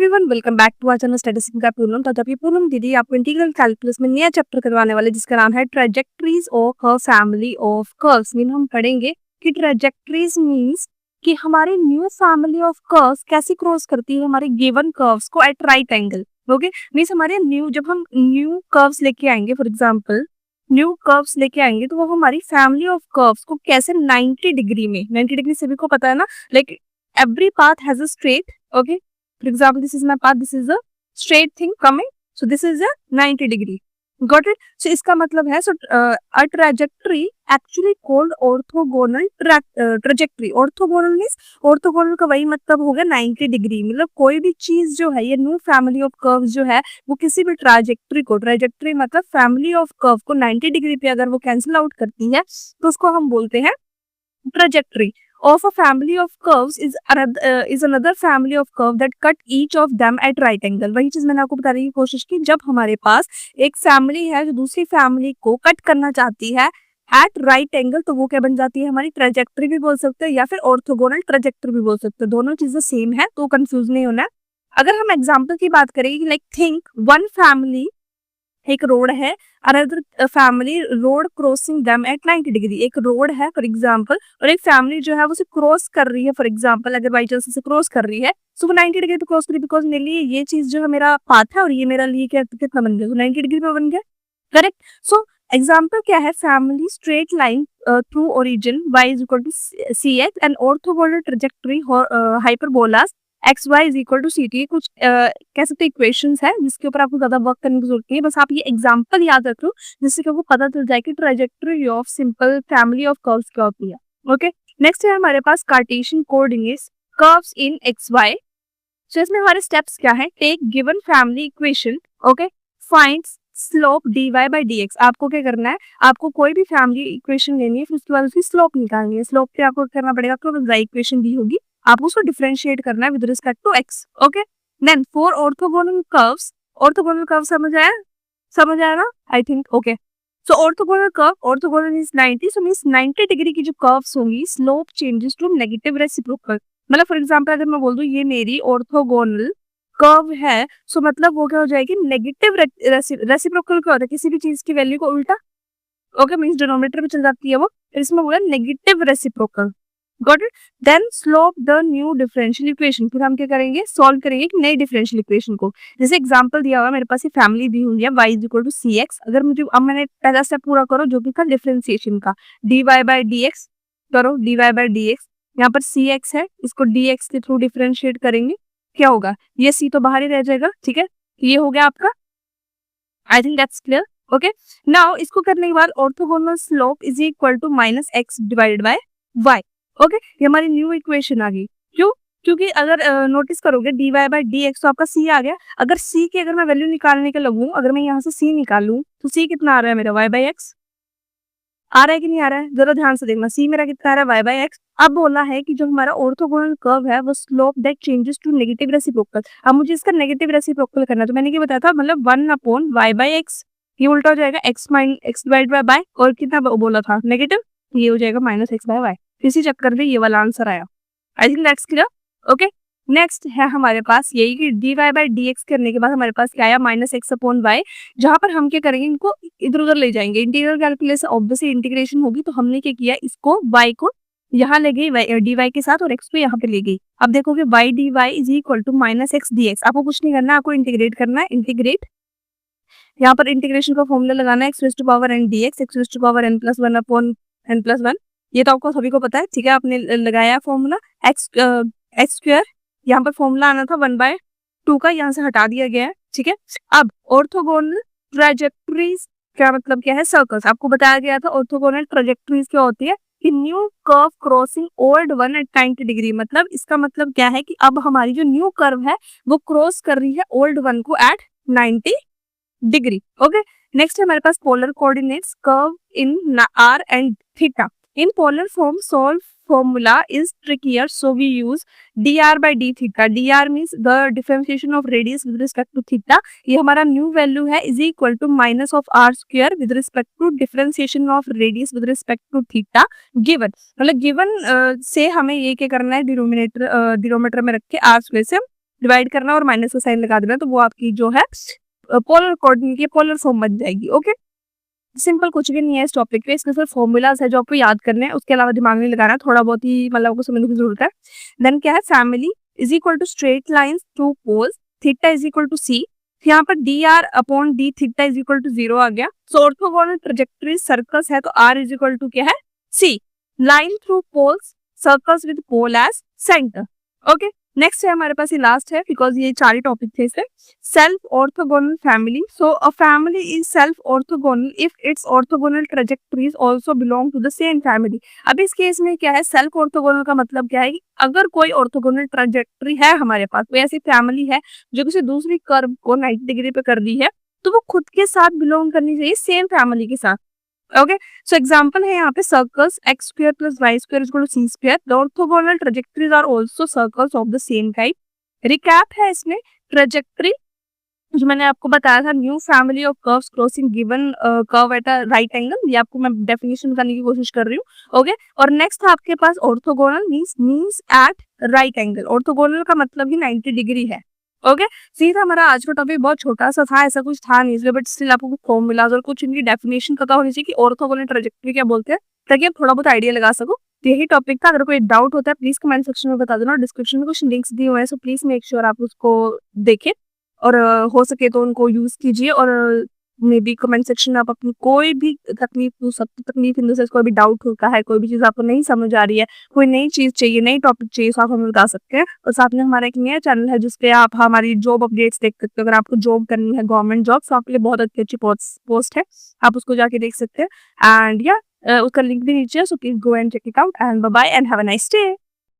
Everyone, welcome back to our channel statistics का पूनम। तो अभी पूनम दीदी आपको इंटीग्रल कैलकुलस में नया चैप्टर करवाने वाले जिसका नाम है trajectories of a family of curves. Mean हम पढ़ेंगे कि ट्रेजेक्टरीज मींस कि हमारी न्यू फैमिली ऑफ कर्व्स कैसे क्रॉस करती है हमारे गिवन कर्व्स को at right angle. Okay, means हमारे न्यू जब हम न्यू कर्व्स लेके आएंगे, फॉर एग्जांपल न्यू कर्व्स लेके आएंगे तो वो हमारी फैमिली ऑफ कर्व्स को कैसे 90 डिग्री में, 90 डिग्री सभी को पता है ना, like every path has a straight. Okay, for example, this is my path, this is a straight thing coming, so this is a 90 degree. Got it? So इसका मतलब है a trajectory actually called orthogonal trajectory. Orthogonal means orthogonal का वही मतलब हो गया 90 degree. मतलब कोई भी चीज जो है, ये न्यू फैमिली ऑफ कर्व्स जो है वो किसी भी ट्रैजेक्टरी मतलब फैमिली ऑफ कर्व को 90 डिग्री पे अगर वो कैंसिल आउट करती है तो उसको हम बोलते हैं trajectory of a family of curves is another family of curve that cut each of them at right angle। वही चीज मैंने आपको बताने की कोशिश की, जब हमारे पास एक फैमिली है जो दूसरी फैमिली को कट करना चाहती है एट राइट एंगल, तो वो क्या बन जाती है, हमारी ट्रेजेक्टरी भी बोल सकते हैं या फिर ऑर्थोगोनल ट्रेजेक्टरी भी बोल सकते हैं। दोनों चीजें सेम है तो कंफ्यूज नहीं होना है। अगर हम एग्जाम्पल की बात करें, लाइक थिंक वन फैमिली, एक रोड है, another family road crossing them at 90 degree. एक रोड है फॉर एग्जांपल और एक फैमिली जो है वो उसे क्रॉस कर रही है, फॉर एग्जांपल अगर बाई चांस इसे क्रॉस कर रही है तो वो 90 डिग्री पे क्रॉस करी, बिकॉज मेरे लिए ये चीज जो है मेरा पाथ है और ये मेरा लिए क्या कितना बन गया, तो 90 डिग्री पे बन गया। करेक्ट। सो एग्जाम्पल क्या है, family straight line through origin y is equal to c x and orthogonal trajectory hyperbolas x y is equal to c t. कुछ कह सकते इक्वेशंस है जिसके ऊपर आपको ज्यादा वर्क करने की जरूरत नहीं है, बस आप ये एग्जांपल याद रख लो जिससे कि आपको पता चल जाए कि trajectory of simple family of curves क्या होती है। ओके, नेक्स्ट है हमारे पास Cartesian coordinates curves in x y. So इसमें हमारे स्टेप्स क्या है, take given family equation, okay, find slope dy by dx। आपको क्या करना है, आपको कोई भी फैमिली इक्वेशन लेनी है फिर उसके बाद उसकी स्लोप निकालनी है। स्लोप पे आपको करना पड़ेगा, आपको y इक्वेशन दी होगी, आपको उसको डिफरेंशिएट करना है with respect to x। Okay, then for orthogonal curves, orthogonal curve समझ आया ना, I think. Okay, so orthogonal curve, orthogonal is 90, so means 90 degree की जो कर्व्स होंगी slope changes to negative reciprocal. मतलब फॉर एग्जांपल अगर मैं बोल दूं ये मेरी ऑर्थोगोनल कर्व है, सो मतलब वो क्या हो जाएगी, नेगेटिव रेसिप्रोकल क्या होता है, किसी भी चीज की वैल्यू को उल्टा। ओके, मींस डिनोमिनेटर पे चल जाती है वो, फिर इसमें बोला negative reciprocal. Got it. Then slope the new differential equation, फिर हम क्या करेंगे, सॉल्व करेंगे एक नई डिफरेंशियल इक्वेशन को। जैसे एग्जांपल दिया हुआ मेरे पास, ये फैमिली दी हुई है y is equal to c x. अगर मुझे अब मैंने पहला स्टेप पूरा करो जो कि था डिफरेंशिएशन का, dy बाय dx करो, dy बाय dx, यहाँ पर सी एक्स है, इसको dx के थ्रू डिफरेंशिएट करेंगे, क्या होगा, ये c तो बाहर ही रह जाएगा। ठीक है, ये हो गया आपका, I think that's clear. Okay, now इसको करने के बाद orthogonal slope is equal to minus x divided by y. Okay, ये हमारी न्यू इक्वेशन आ गई। क्यों? क्योंकि अगर नोटिस करोगे dy बाय dx तो आपका c आ गया। अगर c की अगर मैं वैल्यू निकालने के लगूं, अगर मैं यहाँ से c निकालूं तो c कितना आ रहा है मेरा, y बाय x आ रहा है कि नहीं आ रहा है, जरा ध्यान से देखना, c मेरा कितना आ रहा है, y बाय x। अब बोला है कि जो हमारा ऑर्थोगोनल कर्व है वो slope that changes to negative reciprocal. अब मुझे इसका नेगेटिव रेसिप्रोकल करना है, तो मैंने क्या बताया था, मतलब 1/y बाय x, ये उल्टा हो जाएगा x डिवाइड बाय और कितना बोला था, नेगेटिव, ये हो जाएगा माइनस x बाय y। इसी चक्कर में ये वाला आंसर आया। आई think that's clear. Okay, next है हमारे पास यही कि dy बाय dx करने के बाद हमारे पास क्या आया, माइनस एक्स अपॉन वाई, जहां पर हम क्या करेंगे, इनको इधर उधर ले जाएंगे। इंटीग्रल कैलकुलस ऑब्वियसली इंटीग्रेशन होगी, तो हमने क्या किया, इसको y को यहाँ ले गई dy के साथ और x को यहाँ पे ले गई। अब देखोगे y dy is equal to minus x dx। आपको कुछ नहीं करना, आपको इंटीग्रेट करना है। इंटीग्रेट, यहाँ पर इंटीग्रेशन का फॉर्मूला लगाना है, x raise to power n dx, x raise to power n plus 1 upon n plus 1। ये तो आपको सभी को पता है। ठीक है, आपने लगाया फॉर्मूला एक्स स्क्वायर, यहाँ पर फॉर्मूला आना था 1/2 का, यहाँ से हटा दिया गया है। ठीक है, अब ऑर्थोगोनल ट्रेजेक्टरीज क्या मतलब क्या है, सर्कल्स। आपको बताया गया था ऑर्थोगोनल ट्रेजेक्टरीज क्या होती है, कि new curve crossing old one at 90 degree. मतलब इसका मतलब क्या है कि अब हमारी जो न्यू कर्व है वो क्रॉस कर रही है ओल्ड वन को एट 90 डिग्री। ओके, नेक्स्ट है हमारे पास polar coordinates curve in r and theta. In polar form, solve formula is trickier, so we use dr by d theta. dr means the differentiation of radius with respect to theta. ये हमारा new value है, is equal to minus of r square with respect to differentiation of radius with respect to theta given। मतलब given से हमें ये क्या करना है, डिनोमिनेटर में रख के r स्क्वायर से डिवाइड करना और माइनस का साइन लगा देना, तो वो आपकी जो है पोलर कोऑर्डिनेट की पोलर फॉर्म बन जाएगी। ओके, सिंपल कुछ भी नहीं है इस टॉपिक पे, इसके सिर्फ फॉर्मूलाज है जो आपको याद करने हैं, उसके अलावा दिमाग नहीं लगाना, थोड़ा बहुत ही मतलब आपको समझने की जरूरत है। देन क्या है, family is equal to straight lines to poles, theta is equal to c, यहाँ पर d r upon d theta is equal to 0 आ गया। सो ऑर्थोगोनल ट्रेजेक्टरी सर्कल्स है तो आर इज इक्वल टू क्या है, c. Line through poles, circles with pole as center. Okay, next है हमारे पास, ये लास्ट है बिकॉज ये 4 ही टॉपिक थे इससे। Self orthogonal family, so a family is self orthogonal if it's orthogonal trajectories also belong to the same family. अब इस case में क्या है, सेल्फ ऑर्थोगोनल का मतलब क्या है कि अगर कोई ऑर्थोगोनल ट्रेजेक्टरी है हमारे पास, कोई ऐसी फैमिली है जो किसी दूसरी कर्व को 90 डिग्री पे कर दी है, तो वो खुद के साथ बिलोंग करनी चाहिए सेम फैमिली के साथ। ओके, सो एग्जांपल है यहाँ पे circles x square plus y square is equal to c square, the orthogonal trajectories are also circles of the same type. Recap है इसमें, ट्रेजेक्टरी जो मैंने आपको बताया था, new family of curves crossing given curve at a right angle, ये आपको मैं डेफिनेशन करने की कोशिश कर रही हूँ। ओके, और नेक्स्ट था आपके पास orthogonal means at right angle, orthogonal का मतलब ही 90 डिग्री है। ओके, सीधा हमारा आज का टॉपिक बहुत छोटा सा था, ऐसा कुछ था नहीं इसलिए, बट स्टिल आपको फॉर्मूलाज और कुछ इनकी डेफिनेशन पता होनी चाहिए कि ऑर्थोगोनल ट्रेजेक्टरी क्या बोलते हैं, ताकि आप थोड़ा बहुत आइडिया लगा सको। तो यही टॉपिक था, अगर कोई डाउट होता है प्लीज कमेंट सेक्शन में बता देना, और डिस्क्रिप्शन में कुछ लिंक्स दिए हुए हैं, सो प्लीज मेक श्योर आप उसको देखें और हो सके तो उनको यूज कीजिए। और मे बी कमेंट सेक्शन में आप अपनी कोई भी तकलीफ, तकलीफ इन द सेंस कोई भी डाउट होता है, कोई भी चीज आपको नहीं समझ आ रही है, कोई नई चीज चाहिए, नई टॉपिक चाहिए, तो आप हमें बता सकते हैं। और साथ में हमारा एक नया चैनल है जिसपे आप हमारी जॉब अपडेट्स देख सकते हो। अगर आपको जॉब करनी है, गवर्नमेंट जॉब, तो आपके लिए बहुत अच्छी अच्छी पोस्ट है, आप उसको जाके देख सकते हैं। एंड या उसका लिंक भी नीचे है, so please go and check it out, and bye bye and have a nice day.